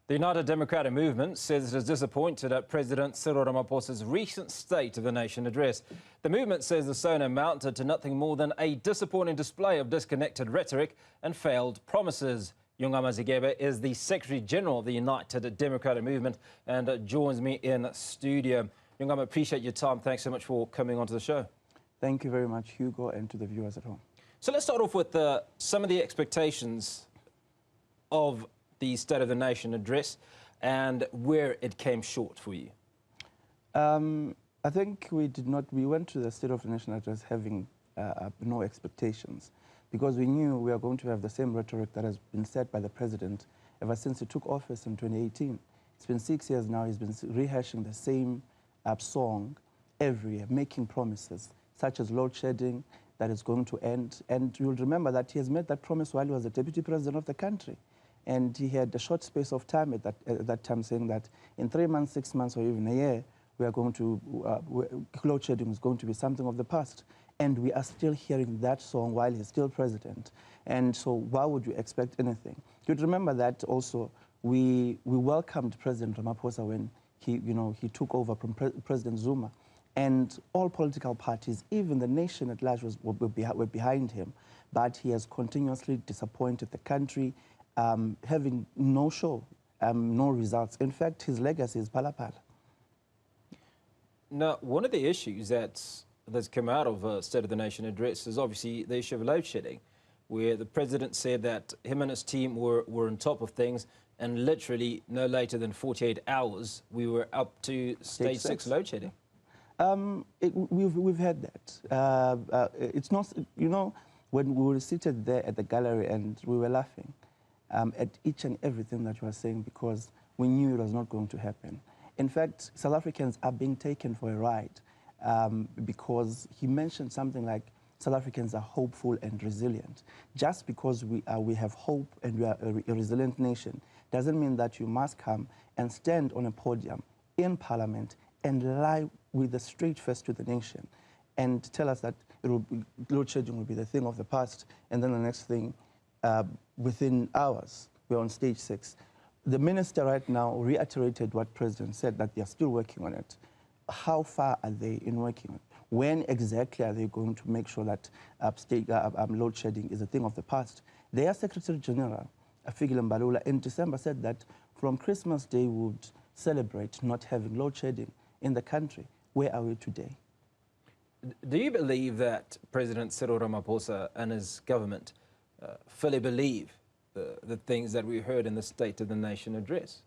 The United Democratic Movement says it is disappointed at President Cyril Ramaphosa's recent State of the Nation address. The movement says the Sona amounted to nothing more than a disappointing display of disconnected rhetoric and failed promises. Yongama Zigebe is the Secretary General of the United Democratic Movement and joins me in studio. Yongama, appreciate your time. Thanks so much for coming onto the show. Thank you very much, Hugo, and to the viewers at home. So let's start off with some of the expectations of the State of the Nation address and where it came short for you. I think we went to the State of the Nation address having no expectations, because we knew we are going to have the same rhetoric that has been said by the President ever since he took office in 2018. It's been 6 years now, he's been rehashing the same song every year, making promises, such as load shedding, that is going to end. And you'll remember that he has made that promise while he was the Deputy President of the country. And he had a short space of time at that time saying that in 3 months, 6 months, or even a year, we are going to, load shedding is going to be something of the past. And we are still hearing that song while he's still president. And so why would you expect anything? You'd remember that also we welcomed President Ramaphosa when he took over from President Zuma. And all political parties, even the nation at large, were behind him. But he has continuously disappointed the country, having no show, no results. In fact, his legacy is pala-pala. Now, one of the issues that's come out of State of the Nation address is obviously the issue of load shedding, where the President said that him and his team were on top of things, and literally no later than 48 hours, we were up to stage 6 load shedding. We've had that. It's not, when we were seated there at the gallery and we were laughing at each and everything that you were saying, because we knew it was not going to happen. In fact, South Africans are being taken for a ride because he mentioned something like South Africans are hopeful and resilient. Just because we have hope and we are a resilient nation doesn't mean that you must come and stand on a podium in Parliament and lie with a straight face to the nation and tell us that load shedding will be the thing of the past, and then the next thing, within hours, we're on stage 6. The minister right now reiterated what President said, that they are still working on it. How far are they in working on it? When exactly are they going to make sure that load shedding is a thing of the past? Their Secretary General, Fikile Mbalula, in December said that from Christmas Day we would celebrate not having load shedding in the country. Where are we today? Do you believe that President Cyril Ramaphosa and his government fully believe the things that we heard in the State of the Nation address?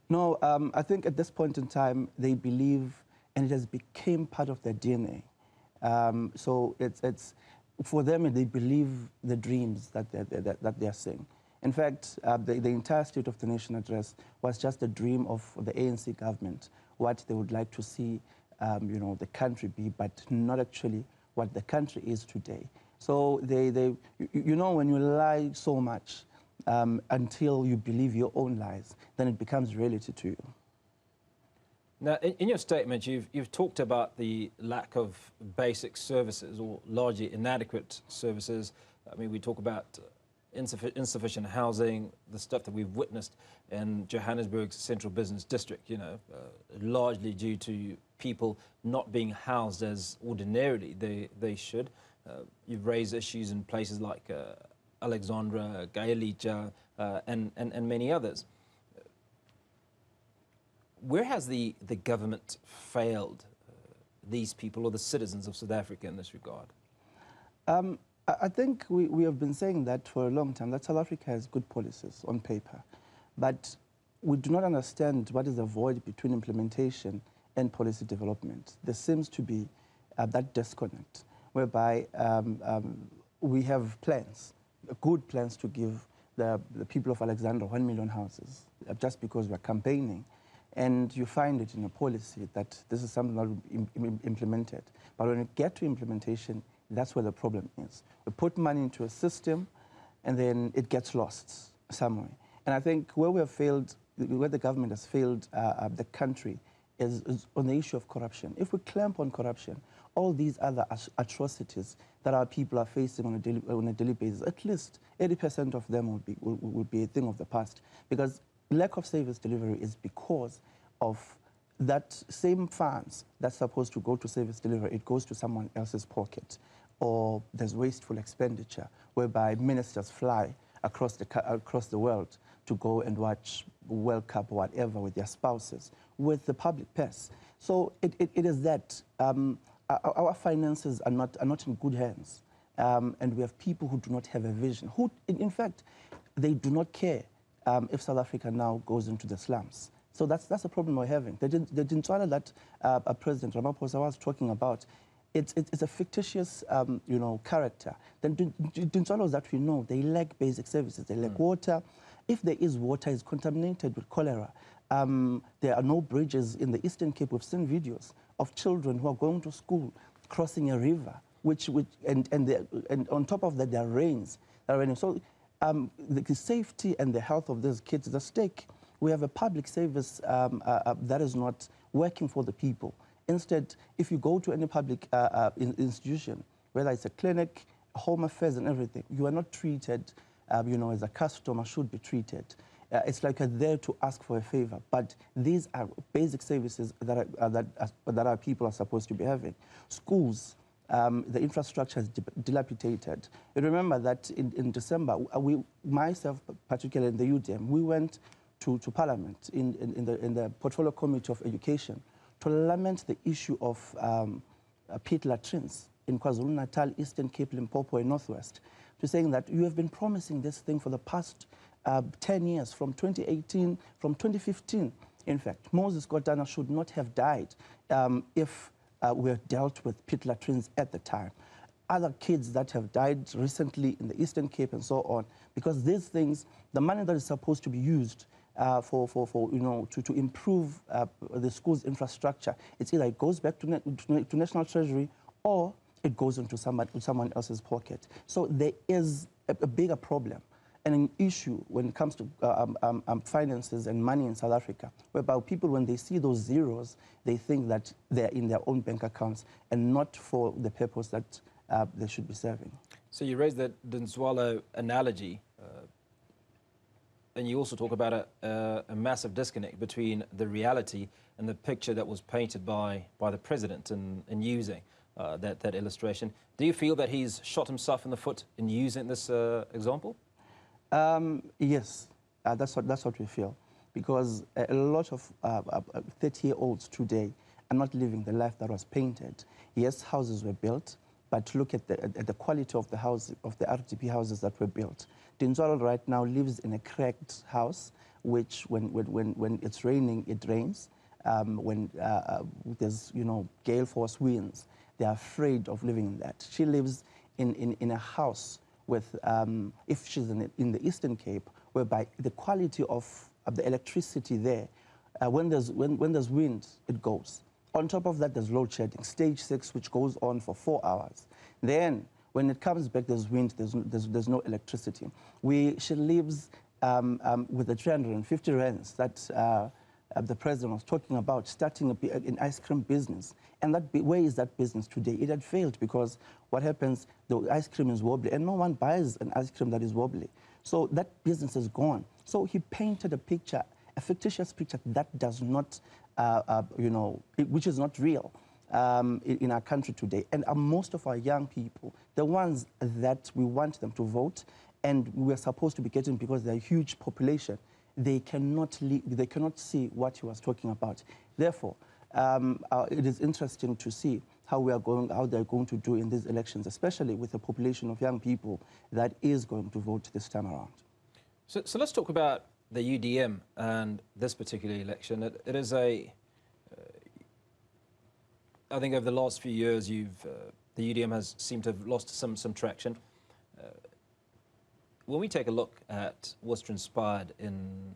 No, I think at this point in time they believe, and it has become part of their DNA. So it's for them, they believe the dreams that they are saying. In fact, the entire State of the Nation address was just a dream of the ANC government, what they would like to see the country be, but not actually what the country is today. So when you lie so much until you believe your own lies, then it becomes reality to you. Now, in your statement, you've talked about the lack of basic services, or largely inadequate services. I mean, we talk about insufficient housing, the stuff that we've witnessed in Johannesburg's central business district, largely due to people not being housed as ordinarily they should. You've raised issues in places like Alexandra, Gaelicha, and many others. Where has the government failed these people, or the citizens of South Africa, in this regard? I think we have been saying that for a long time, that South Africa has good policies on paper, but we do not understand what is the void between implementation and policy development. There seems to be that disconnect, whereby we have plans, good plans to give the people of Alexandra 1 million houses, just because we're campaigning. And you find it in a policy that this is something that will be implemented. But when you get to implementation, that's where the problem is. We put money into a system, and then it gets lost somewhere. And I think where we have failed, where the government has failed the country is on the issue of corruption. If we clamp on corruption, all these other atrocities that our people are facing on a daily basis, at least 80% of them would be a thing of the past. Because lack of service delivery is because of that same funds that's supposed to go to service delivery, it goes to someone else's pocket. Or there's wasteful expenditure, whereby ministers fly across the world to go and watch World Cup or whatever with their spouses, with the public purse. So it is that our finances are not in good hands. And we have people who do not have a vision, who, in fact, they do not care if South Africa now goes into the slums. So that's a problem we're having. The Dintswala that President Ramaphosa was talking about, it's a fictitious, character. The Dintswalas that we know, they lack basic services. They lack water. If there is water, it's contaminated with cholera. There are no bridges in the Eastern Cape. We've seen videos of children who are going to school, crossing a river, and on top of that, there are rains that are raining. So the safety and the health of these kids is at stake. We have a public service that is not working for the people. Instead, if you go to any public institution, whether it's a clinic, home affairs and everything, you are not treated, as a customer should be treated. It's like you're there to ask for a favor, but these are basic services that our people are supposed to be having. Schools, the infrastructure is dilapidated. You remember that in December, myself, particularly in the UDM, we went to Parliament in the Portfolio Committee of Education to lament the issue of pit latrines in KwaZulu-Natal, Eastern Cape, Limpopo, and Northwest, to saying that you have been promising this thing for the past 10 years, from 2018, from 2015. In fact, Moses Kotana should not have died if we had dealt with pit latrines at the time. Other kids that have died recently in the Eastern Cape and so on, because these things, the money that is supposed to be used to improve the school's infrastructure, it's either it goes back to National Treasury or it goes into someone else's pocket. So there is a bigger problem and an issue when it comes to finances and money in South Africa, whereby people, when they see those zeros, they think that they're in their own bank accounts and not for the purpose that they should be serving. So you raised that Dintswala analogy, and you also talk about a massive disconnect between the reality and the picture that was painted by the president in using that illustration. Do you feel that he's shot himself in the foot in using this example? Yes, that's what we feel, because a lot of 30-year-olds today are not living the life that was painted. Yes, houses were built, but look at the quality of the RDP houses that were built. Dintswala right now lives in a cracked house, which when it's raining, it rains. When there's gale force winds, they're afraid of living in that. She lives in a house with, if she's in the Eastern Cape, whereby the quality of the electricity there, when there's wind, it goes. On top of that, there's load shedding, stage 6, which goes on for 4 hours. Then, when it comes back, there's wind, there's no electricity. She lives with the 350 rands that the president was talking about, starting an ice cream business. And where is that business today? It had failed because what happens, the ice cream is wobbly, and no one buys an ice cream that is wobbly. So that business is gone. So he painted a picture, a fictitious picture that does not, which is not real in our country today. And most of our young people, the ones that we want them to vote, and we're supposed to be getting because they're a huge population, they cannot see what he was talking about. Therefore, it is interesting to see how they're going to do in these elections, especially with a population of young people that is going to vote this time around. So let's talk about the UDM and this particular election. It is I think over the last few years, the UDM has seemed to have lost some traction. When we take a look at what's transpired in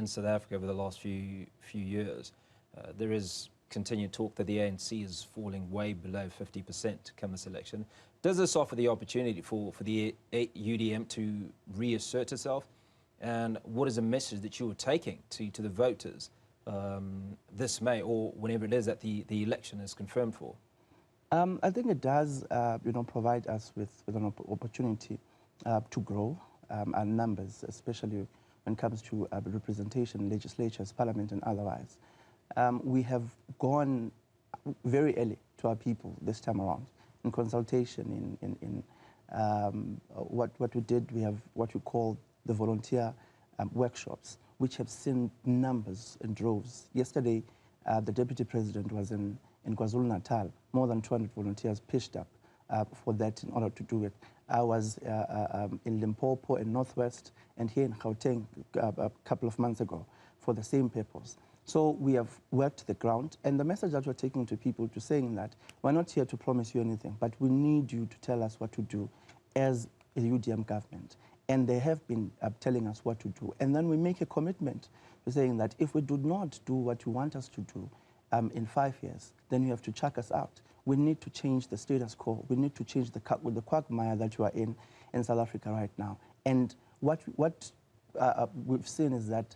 South Africa over the last few years, there is continued talk that the ANC is falling way below 50% come this election. Does this offer the opportunity for the UDM to reassert itself? And what is the message that you are taking to the voters this May, or whenever it is that the election is confirmed for? I think it does, provide us with an opportunity to grow our numbers, especially when it comes to representation, legislatures, parliament, and otherwise. We have gone very early to our people this time around in consultation, what we did. We have what we call the volunteer workshops, which have seen numbers in droves. Yesterday, the Deputy President was in KwaZulu-Natal. More than 200 volunteers pitched up for that in order to do it. I was in Limpopo in Northwest and here in Gauteng a couple of months ago for the same purpose. So we have worked the ground, and the message that we're taking to people to saying that we're not here to promise you anything, but we need you to tell us what to do as a UDM government. And they have been telling us what to do. And then we make a commitment to saying that if we do not do what you want us to do in 5 years, then you have to chuck us out. We need to change the status quo. We need to change the quagmire that you are in South Africa right now. And what we've seen is that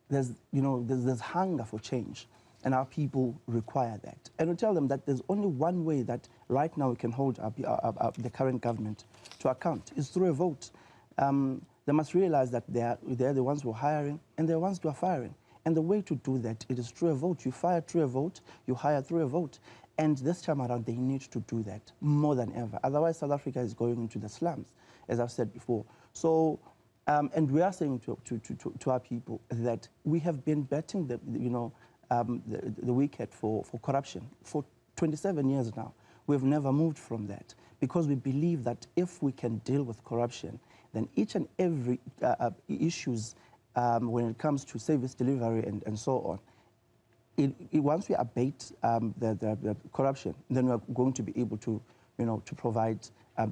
there's hunger for change, and our people require that. And we tell them that there's only one way that right now we can hold the current government to account, is through a vote. They must realize that they're the ones who are hiring and they're the ones who are firing. And the way to do that, it is through a vote. You fire through a vote, you hire through a vote. And this time around, they need to do that more than ever. Otherwise, South Africa is going into the slums, as I've said before. So, and we are saying to our people that we have been betting the wicket for corruption for 27 years now. We've never moved from that because we believe that if we can deal with corruption, then each and every issues when it comes to service delivery and so on, once we abate the corruption, then we're going to be able to, to provide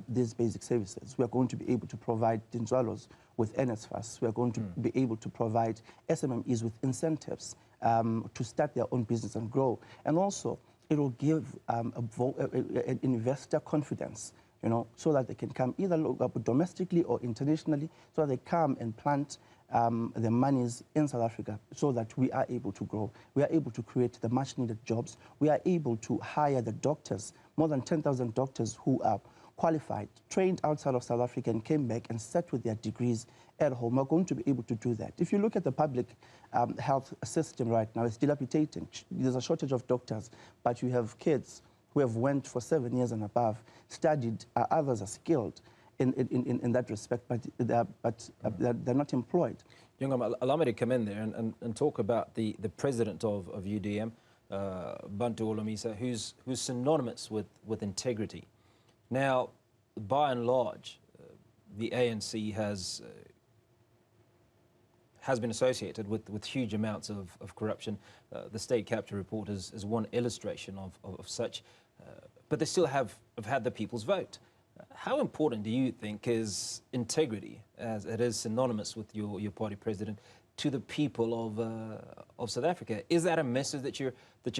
these basic services. We're going to be able to provide Dinzwalos with NSFAS. We're going to be able to provide SMMEs with incentives to start their own business and grow. And also, it will give an investor confidence, so that they can come either domestically or internationally, so that they come and plant the monies in South Africa so that we are able to grow. We are able to create the much needed jobs. We are able to hire the doctors, more than 10,000 doctors who are qualified, trained outside of South Africa and came back and sat with their degrees at home. We're going to be able to do that. If you look at the public health system right now, it's dilapidating. There's a shortage of doctors, but you have kids who have went for 7 years and above, studied, others are skilled in that respect, but they're not employed. Yongama, allow me to come in there and talk about the president of UDM, Bantu Olomisa, who's synonymous with integrity. Now, by and large, the ANC has been associated with huge amounts of corruption. The state capture report is one illustration of such, but they still have had the people's vote. How important do you think is integrity, as it is synonymous with your party president, to the people of South Africa? Is that a message that you're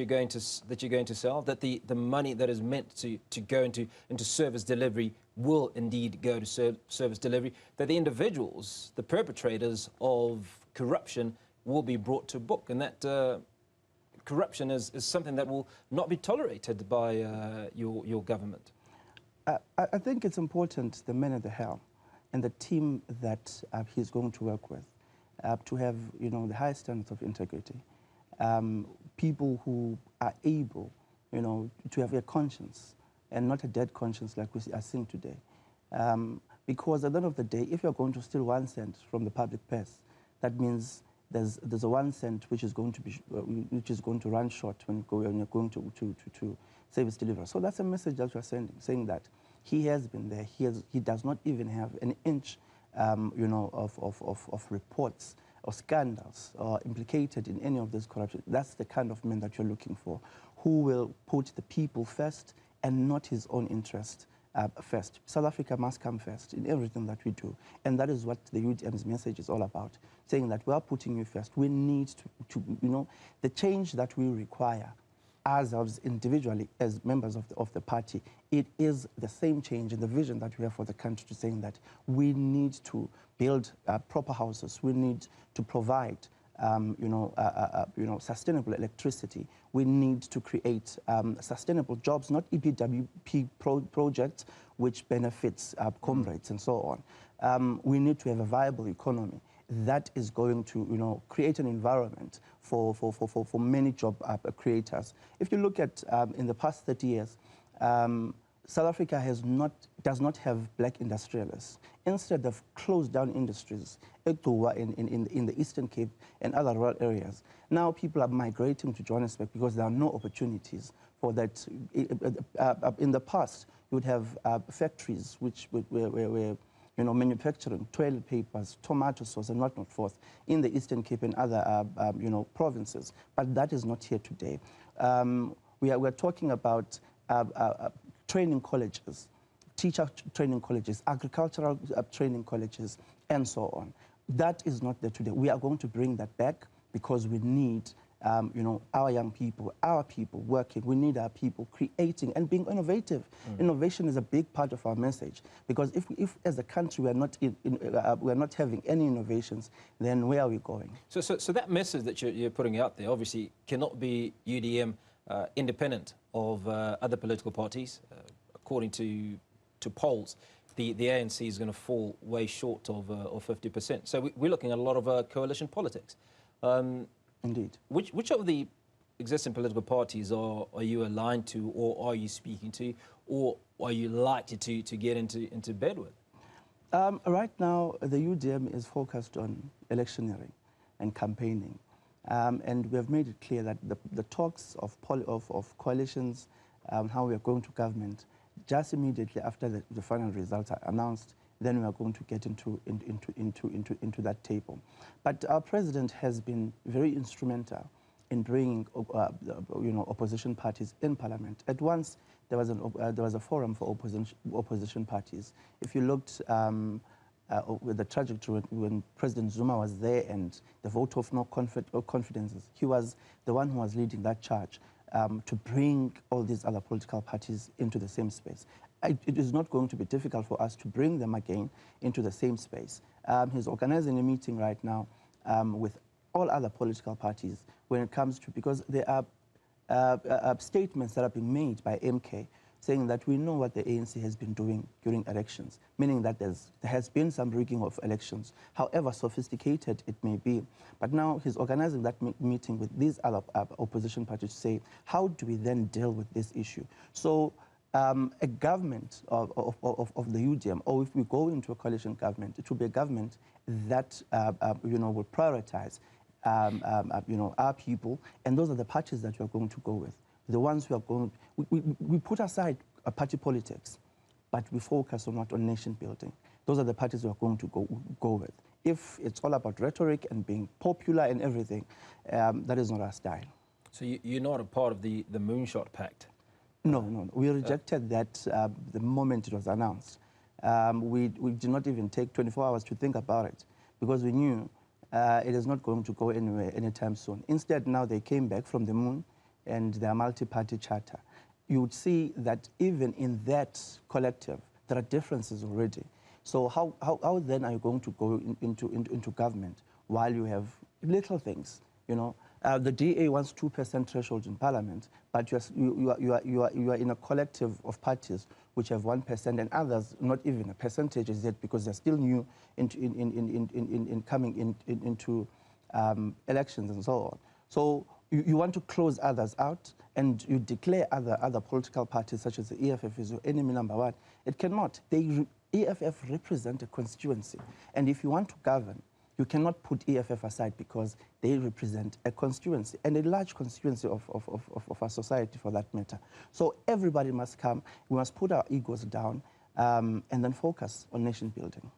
going to sell? That the money that is meant to go into service delivery will indeed go to service delivery? That the individuals, the perpetrators of corruption, will be brought to book, and that corruption is something that will not be tolerated by your government? I think it's important, the man at the helm and the team that he's going to work with, to have the highest standards of integrity, people who are able to have a conscience and not a dead conscience like we are seeing today. Because at the end of the day, if you're going to steal 1 cent from the public purse, that means there's a 1 cent which is going to run short when you're going to service delivery. So that's a message that we're sending, saying that he has been there. He does not even have an inch, of reports or scandals or implicated in any of this corruption. That's the kind of man that you're looking for, who will put the people first and not his own interest first. South Africa must come first in everything that we do. And that is what the UDM's message is all about, saying that we are putting you first. We need to the change that we require ourselves individually as members of the party, it is the same change in the vision that we have for the country, to saying that we need to build proper houses. We need to provide sustainable electricity. We need to create sustainable jobs, not EPWP projects which benefits comrades and so on. We need to have a viable economy. that is going to, create an environment for many job creators. If you look at in the past 30 years, South Africa does not have black industrialists. Instead, they've closed down industries in the Eastern Cape and other rural areas. Now people are migrating to Johannesburg because there are no opportunities for that. In the past, you would have factories which were manufacturing toilet papers, tomato sauce, and whatnot forth in the Eastern Cape and other, provinces. But that is not here today. We're talking about training colleges, teacher training colleges, agricultural training colleges, and so on. That is not there today. We are going to bring that back because we need, our young people, our people working. We need our people creating and being innovative. Innovation is a big part of our message, because if as a country we are not having any innovations, then where are we going? So that message that you're putting out there obviously cannot be UDM independent of other political parties. According to polls, the ANC is going to fall way short of 50%. So we're looking at a lot of coalition politics. Indeed. Which of the existing political parties are you aligned to, or are you speaking to, or are you likely to get into bed with? Right now, the UDM is focused on electioneering and campaigning. And we have made it clear that the talks of coalitions, how we are going to government, just immediately after the final results are announced, then we are going to get into that table. But our president has been very instrumental in bringing, opposition parties in parliament. At once, there was a forum for opposition parties. If you looked with the trajectory when President Zuma was there and the vote of no confidences, he was the one who was leading that charge to bring all these other political parties into the same space. It is not going to be difficult for us to bring them again into the same space. He's organizing a meeting right now with all other political parties when it comes to, because there are statements that are being made by MK saying that we know what the ANC has been doing during elections, meaning that there has been some rigging of elections, however sophisticated it may be. But now he's organizing that meeting with these other opposition parties to say, how do we then deal with this issue? So a government of the UDM, or if we go into a coalition government, it will be a government that will prioritize our people, and those are the parties that we are going to go with. The ones who are going, we put aside party politics, but we focus on nation building. Those are the parties we are going to go with. If it's all about rhetoric and being popular and everything, that is not our style. So you're not a part of the Moonshot Pact? No. We rejected that the moment it was announced. We did not even take 24 hours to think about it, because we knew it is not going to go anywhere anytime soon. Instead, now they came back from the moon and their multi-party charter. You would see that even in that collective, there are differences already. So how then are you going to go into government while you have little things, The DA wants 2% threshold in parliament, but you are in a collective of parties which have 1%, and others not even a percentage yet, because they're still new in coming into elections and so on. So you want to close others out, and you declare other political parties such as the EFF is your enemy number one. It cannot. EFF represent a constituency, and if you want to govern, you cannot put EFF aside, because they represent a constituency, and a large constituency of our society for that matter. So everybody must come. We must put our egos down and then focus on nation building.